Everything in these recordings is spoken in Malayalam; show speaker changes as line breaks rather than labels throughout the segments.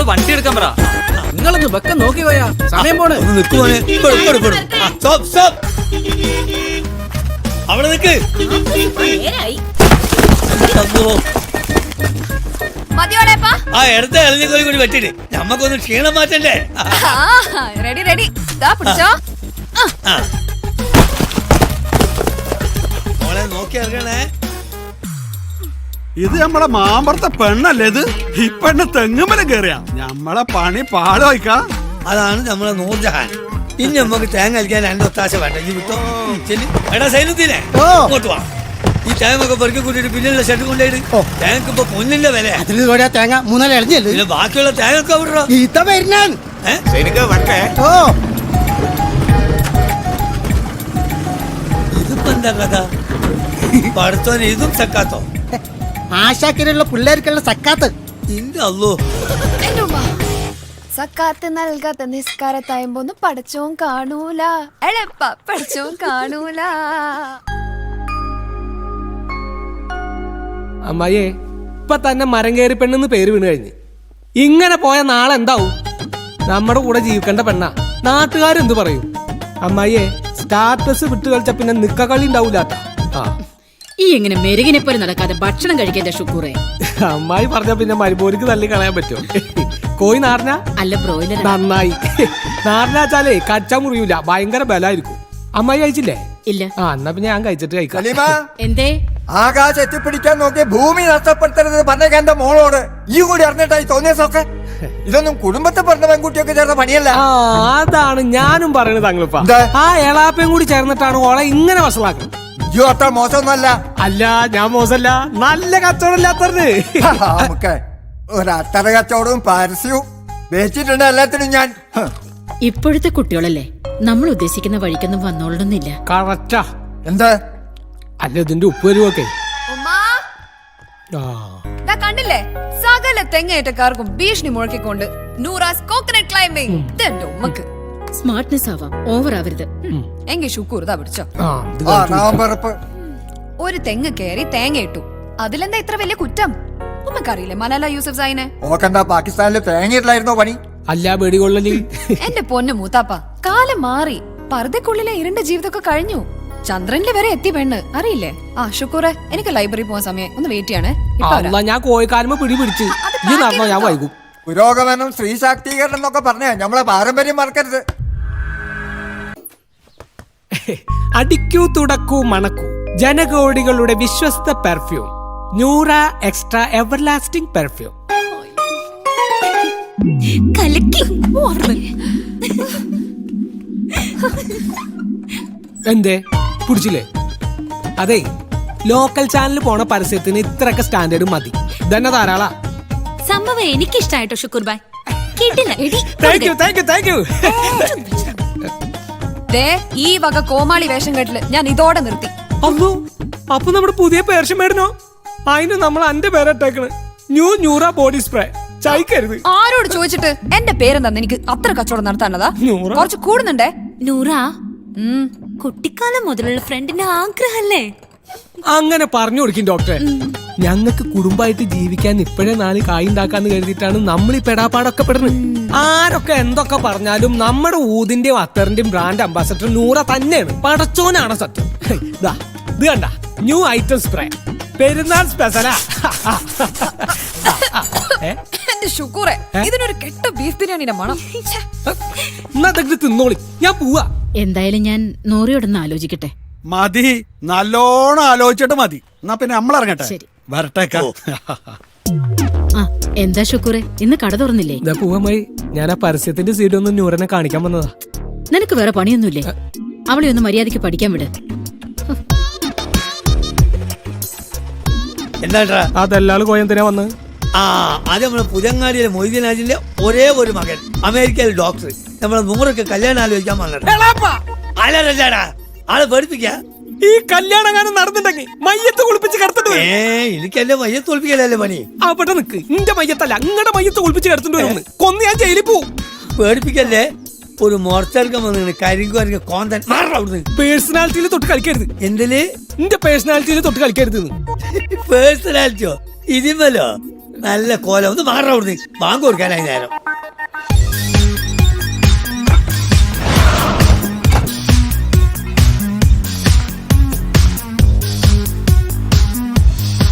വണ്ടി എടുക്കാൻ പറ.
നിങ്ങളൊന്ന് വെക്കം നോക്കി പോയാ സമയം പോണ്.
അവിടെ നിക്ക്. ആ ഇടത്തെ ഇളഞ്ഞ കോഴി കൂടി വെട്ടിട്ട് നമ്മക്കൊന്ന് ക്ഷീണം മാറ്റണ്ടേ?
Ready ready. പിടിച്ചോ.
മോളെ നോക്കി ഇറങ്ങണേ.
ഇത് നമ്മളെ മാമ്പറത്തെ പെണ്ണല്ലേ? ഇത് ഈ പെണ്ണ് തെങ്ങുമല കേറിയാ നമ്മളെ പണി പാട് വയ്ക്കാ.
അതാണ് നമ്മളെ നൂർജഹാൻ. ഇനി നമുക്ക് തേങ്ങ കഴിക്കാൻ രണ്ട് ഒത്താശ വേണ്ട. ഈ വിട്ടോ എടാ സൈന്യത്തിനെ ഇങ്ങോട്ട് വാ. ഈ തേങ്ങൊക്കെ പെറുക്കി കൂട്ടിട്ട് പിന്നെയുള്ള ഷെഡ് കൊണ്ടുപോയിട്ട് തേങ്ങക്ക് ഇപ്പൊ പൊന്നിന്റെ വില.
തേങ്ങ മൂന്നാല് ഇളഞ്ഞല്ലേ?
പിന്നെ ബാക്കിയുള്ള തേങ്ങൊക്കെ വിടറോ. ഇതിപ്പോ എന്താ കഥ? പഠിത്തോന് ഇതും സക്കാത്തോ?
ആശാക്കിലുള്ള പിള്ളേർക്കുള്ള സക്കാത്ത്.
ഇന്റെ അല്ലോ.
സക്കാത്ത് നൽകാത്ത നിസ്കാരത്തായുമ്പോന്നും പഠിച്ചോൻ കാണൂല. എളപ്പ പഠിച്ചോൻ കാണൂല.
അമ്മായിയെ ഇപ്പൊ തന്നെ മരം കയറി പെണ്ണെന്ന് പേര് വീണ് കഴിഞ്ഞ്. ഇങ്ങനെ പോയ നാളെ എന്താവും? നമ്മുടെ കൂടെ ജീവിക്കേണ്ട പെണ്ണ. നാട്ടുകാരെന്ത് പറയും? അമ്മായിയെ സ്റ്റാറ്റസ് വിട്ട് കളിച്ച പിന്നെ നിക്ക കളി ഉണ്ടാവൂല.
ഈ എങ്ങനെ മെരുകിനെ പോലെ നടക്കാതെ ഭക്ഷണം കഴിക്കാൻ ഷുക്കൂറെ.
അമ്മായി പറഞ്ഞ പിന്നെ മരുമോനിക്ക് തള്ളി കളയാൻ പറ്റുമോ? കോഴി നാറിന
അല്ല ബ്രോയിലർ.
നന്നായി. നാറിനാച്ചാലേ കച്ച മുറിയൂല, ഭയങ്കര ബലായിരിക്കും. അമ്മായി കഴിച്ചില്ലേ?
ഇല്ല.
എന്നാ പിന്നെ ഞാൻ കഴിച്ചിട്ട് കഴിക്കാം.
എന്തേ?
ആകാശം എത്തിപ്പിടിക്കാൻ നോക്കിയ ഭൂമി നഷ്ടപ്പെടുത്തരുത് പറഞ്ഞേക്കാൻ എന്റെ മോളോട് ഈ കൂടി അറിഞ്ഞിട്ടായി തോന്നിയതൊക്കെ. ഇതൊന്നും കുടുംബത്തെ പറഞ്ഞ പെൺകുട്ടിയൊക്കെ ചേർന്ന പണിയല്ല.
അതാണ് ഞാനും പറയുന്നത് തങ്ങളിപ്പ. ആ എളാപ്പയും കൂടി ചേർന്നിട്ടാണ് ഓളെ ഇങ്ങനെ വഷളാക്കുന്നത്.
അയ്യോ അത്ര മോശമൊന്നുമല്ല.
അല്ല ഞാൻ മോശമല്ല, നല്ല കച്ചവടമില്ലാത്തത്.
നമുക്ക് ഒരു അത്തറ കച്ചവടവും പരസ്യവും വെച്ചിട്ടുണ്ട് എല്ലാത്തിനും ഞാൻ.
ഇപ്പോഴത്തെ കുട്ടികളല്ലേ, നമ്മൾ ഉദ്ദേശിക്കുന്ന വഴിക്കൊന്നും വന്നോളണമെന്നില്ല.
കറക്റ്റാ.
എന്താ
അല്ല ഇതിന്റെ ഉപ്പ് വരുവൊക്കെ
കണ്ടില്ലേ? സകല തെങ്ങേറ്റക്കാർക്കും ഭീഷണി മുഴക്കിക്കൊണ്ട് നൂറാസ് കോക്കനട്ട് ക്ലൈംബിംഗ്. ഇതെന്റെ ഉമ്മക്ക്
സ്മാർട്ട്നെസ് ആവാം, ഓവർ ആവരുത്.
എങ്കിൽ ഷുക്കൂർ ഇതാ പിടിച്ചോ. ഒരു തെങ്ങ് കയറി തേങ്ങ ഇട്ടു, അതിലെന്താ ഇത്ര വലിയ കുറ്റം? ഉമ്മക്കറിയില്ലേ മലാല യൂസഫ് സായിനെ?
ഓക്കെന്താ പാകിസ്ഥാനില് തേങ്ങയിട്ടില്ലായിരുന്നോ പണി?
അല്ല വെടികൊള്ളല്.
എന്റെ പൊന്നു മൂത്താപ്പ, കാലം മാറി. പർദ്ദക്കുള്ളിലെ ഇരുണ്ട ജീവിതമൊക്കെ കഴിഞ്ഞു. ചന്ദ്രനില് വരെ എത്തി പെണ്ണ്, അറിയില്ലേ? ആ ഷുക്കൂറെ, എനിക്ക് ലൈബ്രറി പോകാൻ സമയം, ഒന്ന് വെയിറ്റ് ചെയ്യണേ.
ഞാൻ കോഴിക്കാലുമ്പോ പിടിപിടിച്ച് ഈ നടന്നോ, ഞാൻ വൈകും.
പുരോഗമനം, സ്ത്രീ ശാക്തീകരണം എന്നൊക്കെ പറഞ്ഞ നമ്മളെ പാരമ്പര്യം മറക്കരുത്.
അടിക്കൂ തുടക്കൂ മണക്കൂ ജനകോടികളുടെ വിശ്വസ്ത perfume Noora extra everlasting perfume. എന്തേ പിടിച്ചില്ലേ? അതെ, ലോക്കൽ ചാനലിൽ പോണ പരസ്യത്തിന് ഇത്രയൊക്കെ സ്റ്റാൻഡേർഡ് മതി. ഇതന്നെ ധാരാളാ.
സംഭവം എനിക്കിഷ്ടായിട്ടോ ഷുക്കൂർ ഭായ്.
ഈ വക കോമാളി വേഷം കെട്ടില് ഞാൻ ഇതോടെ നിർത്തി.
അല്ലോ, അപ്പൊ നമ്മുടെ പുതിയ പേർഷം മേടനോ? അതിന് നമ്മൾ എന്റെ പേരിട്ടേക്കണ്, ന്യൂ ന്യൂറ ബോഡി സ്പ്രേ. ചായക്കരുത്.
ആരോട് ചോദിച്ചിട്ട് എന്റെ പേരെന്താ? എനിക്ക് അത്ര കച്ചവടം നടത്താനതാ കുറച്ച് കൂടുന്നുണ്ടേ.
നൂറ കുട്ടിക്കാലം മുതലുള്ള ഫ്രണ്ടിന്റെ ആഗ്രഹല്ലേ?
അങ്ങനെ പറഞ്ഞു കൊടുക്കും ഡോക്ടറെ. ഞങ്ങൾക്ക് കുടുംബമായിട്ട് ജീവിക്കാൻ ഇപ്പോഴേ 4 കായ് ഉണ്ടാക്കാന്ന് കരുതിയിട്ടാണ് നമ്മൾ ഈ പെടാപ്പാടൊക്കെ പെടുന്നത്. ആരൊക്കെ എന്തൊക്കെ പറഞ്ഞാലും നമ്മുടെ ഊതിന്റെയും അത്തറിന്റെയും ബ്രാൻഡ് അംബാസഡർ നൂറ തന്നെയാണ്. പടച്ചോനാണ് സത്യം. ഇത് കണ്ട, ന്യൂ ഐറ്റം സ്പ്രേ, പെരുന്നാൾ സ്പെഷ്യലാ.
എന്റെ ഷുക്കൂറെ, ഇതിനൊരു കെട്ട ബീഫ് ബിരിയാണിയുടെ മണം.
എന്നാ തിന്നോളി, ഞാൻ പോവാ.
എന്തായാലും ഞാൻ നൂറയോടൊന്ന് ആലോചിക്കട്ടെ.
മതി, നല്ലോണം ആലോചിച്ചിട്ട് മതി. എന്നാ പിന്നെ നമ്മളിറങ്ങട്ടെ. വരട്ടേക്കാ.
എന്താ ഷുക്കൂറെ, ഇന്ന് കട തുറന്നില്ലേ?
പോവാമായി. ഞാൻ ആ പരസ്യത്തിന്റെ സീഡ് ഒന്ന് നൂറിനെ കാണിക്കാൻ വന്നതാ.
നിനക്ക് വേറെ പണിയൊന്നുമില്ലേ? അവളെ ഒന്ന് മര്യാദയ്ക്ക് പഠിക്കാൻ വിട്.
എന്താ
അതെല്ലാളും കോയന്തിനാ വന്ന്?
അത് നമ്മളെ പുതിയങ്ങാടിയിലെ മൊയ്തീനാജിന്റെ ഒരേ ഒരു മകൻ, അമേരിക്കയിൽ ഡോക്ടർ, നമ്മളെ നൂറൊക്കെ കല്യാണം ആലോചിക്കാൻ വന്നിട്ട് ആളെ പഠിപ്പിക്ക.
ഈ കല്യാണം നടന്നിട്ടുണ്ടെങ്കിൽ മയ്യത്ത് കുളിപ്പിച്ച് കിടത്തിട്ട്.
എനിക്കല്ലേ മയ്യത്ത് കുളിപ്പിക്കലല്ലേ പണി.
അവിടെ നിക്ക്, നിന്റെ മയ്യത്തല്ല നിങ്ങളുടെ മയ്യത്ത് കുളിപ്പിച്ച് കിടത്തിട്ട് വരും. കൊന്ന് ഞാൻ ജയിലിൽ പോവും.
പേടിപ്പിക്കല്ലേ. ഒരു മോർച്ചർക്കം വന്നു കരിങ്കു കോന്തൻ മാറവിടുന്ന്.
പേഴ്സണാലിറ്റിയിൽ തൊട്ട് കളിക്കരുത്.
എന്തില്?
നിന്റെ പേഴ്സണാലിറ്റിയിൽ തൊട്ട് കളിക്കരുത്.
പേഴ്സണാലിറ്റിയോ? ഇതിമല്ലോ നല്ല കോലം ഒന്ന് മാറ അവിടുന്ന് ബാങ്ക് കൊടുക്കാനായി നേരം.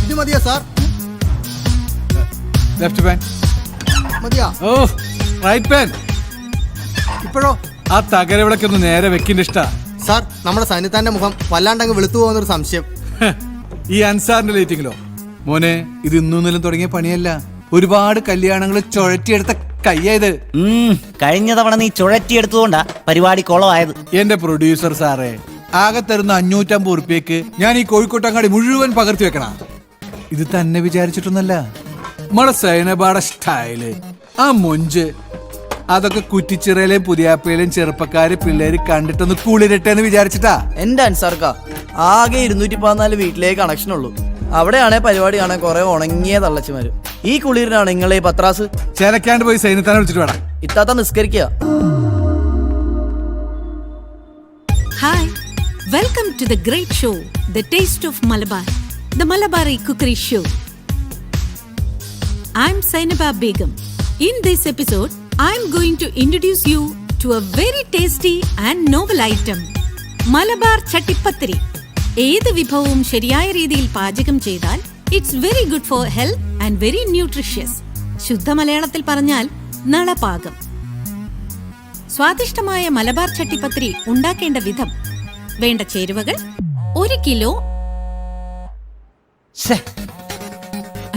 ഇത് മതിയോ സാർ?
Left pan.
മതിയോ?
ഓ റൈറ്റ് പാൻ.
ഇപ്പോഴോ?
ആ തകരവിളക്കൊന്ന് നേരെ വെക്കിന്റെ ഇഷ്ട.
സാർ, നമ്മുടെ സൈനിത്താന്റെ മുഖം വല്ലാണ്ടങ്ങ് വെളുത്തു പോകുന്നൊരു സംശയം.
ഈ അൻസാറിന്റെ ലൈറ്റിങ്ങിലോ? മോനെ, ഇത് ഇന്നൊന്നിലും തുടങ്ങിയ പണിയല്ല. ഒരുപാട് കല്യാണങ്ങൾ ചുഴറ്റിയെടുത്ത കയ്യായത്.
കഴിഞ്ഞ തവണ നീ ചുഴറ്റിയെടുത്തതുകൊണ്ടാ പരിപാടി കുളമായത്.
എന്റെ പ്രൊഡ്യൂസർ സാറേ, ആകെ തരുന്ന 550 ഉറുപ്പ്യക്ക് ഞാൻ ഈ കോഴിക്കോട്ടങ്ങാടി മുഴുവൻ പകർത്തി വെക്കണ. ഇത് തന്നെ വിചാരിച്ചിട്ടൊന്നല്ല. നമ്മളെ സൈനബാടെ സ്റ്റൈല്, ആ മൊഞ്ച്, അതൊക്കെ കുറ്റിച്ചിറയിലെയും പുതിയാപ്പയിലെയും ചെറുപ്പക്കാര് പിള്ളേര് കണ്ടിട്ടൊന്ന് കുളിരട്ടെ എന്ന് വിചാരിച്ചിട്ടാ.
എന്റെ അൻസാർക്ക ആകെ 214 വീട്ടിലേക്ക് കണക്ഷൻ ഉള്ളൂ. അവിടെയാണെ പരിപാടി കാണാൻ കുറെ ഉണങ്ങിയ തള്ളച്ചുമാര്. ഈ കുളിരിനാണ് നിങ്ങളെ ഈ പത്രാസ്.
ചേലക്കാണ്ട് പോയി സൈന്യത്താനെ വിളിച്ചിട്ട് വേണം.
ഇത്താത്ത നിസ്കരിക്കുക.
Hi, welcome to the great show, the taste of Malabar, the Malabari cookery show. I'm Sainaba Begum. In this episode, I'm going to introduce you to a very tasty and novel item, Malabar chattipathiri. ഏത് വിഭവവും ശരിയായ രീതിയിൽ പാചകം ചെയ്താൽ it's very good for health and very nutritious. ശുദ്ധ മലയാളത്തിൽ പറഞ്ഞാൽ നളപാകം. സ്വാദിഷ്ടമായ മലബാർ ചട്ടിപ്പത്തിരി ഉണ്ടാക്കേണ്ട വിധം. വേണ്ട ചേരുവകൾ: 1 കിലോ.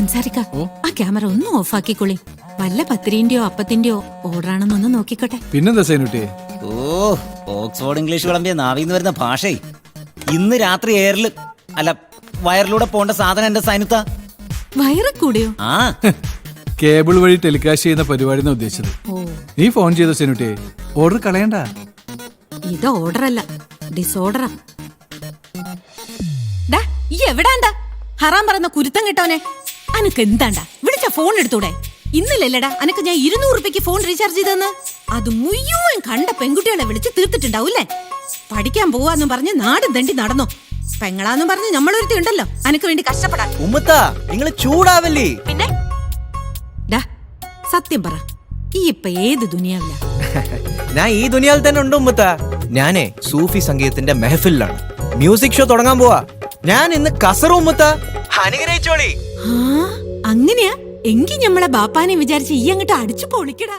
അൻസാരിക്ക, ആ ക്യാമറ ഒന്ന് ഓഫാക്കിക്കൊള്ളി. വല്ല പത്തിരിന്റെയോ അപ്പത്തിന്റെയോ ഓർഡറാണെന്നൊന്ന് നോക്കിക്കോട്ടെ.
പിന്നെന്താ സൈനുട്ടി?
ഓക്സ്ഫോർഡ് ഇംഗ്ലീഷ് വിളമ്പിയ നാവിന്ന് വരുന്ന ഭാഷയെ ഇന്ന് രാത്രി എയറിൽ അല്ല വയറിലൂടെ പോണ്ട സാധനം എന്റെ സൈനുത്ത.
വയറ് കൂടിയോ?
ആ
കേബിൾ വഴി ടെലികാസ്റ്റ് ചെയ്യുന്ന പരിപാടി ഉദ്ദേശിച്ചത്. നീ ഫോൺ ചെയ്തോ സൈനുട്ടി? ഓർഡർ കളയണ്ട.
ഇത് ഓർഡറല്ല, ഡിസോർഡറാ. ഈ എവിടാണ്ടാ ഹറാൻ പറയുന്ന കുരുത്തം കിട്ടവനെ? അനക്ക് എന്താണ്ടാ വിളിച്ച ഫോൺ എടുത്തൂടെ? ഇന്നലല്ലടാ അനക്ക് ഞാൻ 200 രൂപയ്ക്ക് ഫോൺ റീചാർജ് ചെയ്തെന്ന്. അത് മുഴുവൻ കണ്ട പെൺകുട്ടികളെ വിളിച്ച് തീർത്തിട്ടുണ്ടാവൂല്ലേ? പഠിക്കാൻ പോവാന്നും പറഞ്ഞ് നാടും തണ്ടി നടന്നോ. പെങ്ങളാന്നും പറഞ്ഞ് നമ്മളൊരുത്തി ഉണ്ടല്ലോ അനക്ക് വേണ്ടി കഷ്ടപ്പെടാൻ.
ഉമ്മത്താ, നിങ്ങൾ ചൂടാവല്ലേ?
പിന്നെ സത്യം പറ, ഈ ഇപ്പൊ ഏത് ദുനിയാവില്ല?
ഞാൻ ഈ ദുനിയാവിൽ തന്നെ ഉണ്ട് ഉമ്മത്താ. ഞാനേ സൂഫി സംഗീതത്തിന്റെ മെഹഫിലാണ്. മ്യൂസിക് ഷോ തുടങ്ങാൻ പോവാ. ഞാൻ ഇന്ന് കസറും ഉമ്മത്താ. അനുഗ്രഹിച്ചോളി.
അങ്ങനെയാ? എങ്കി ഞമ്മളെ ബാപ്പാനെ വിചാരിച്ച് ഈ അങ്ങോട്ട് അടിച്ചു പൊളിക്കടാ.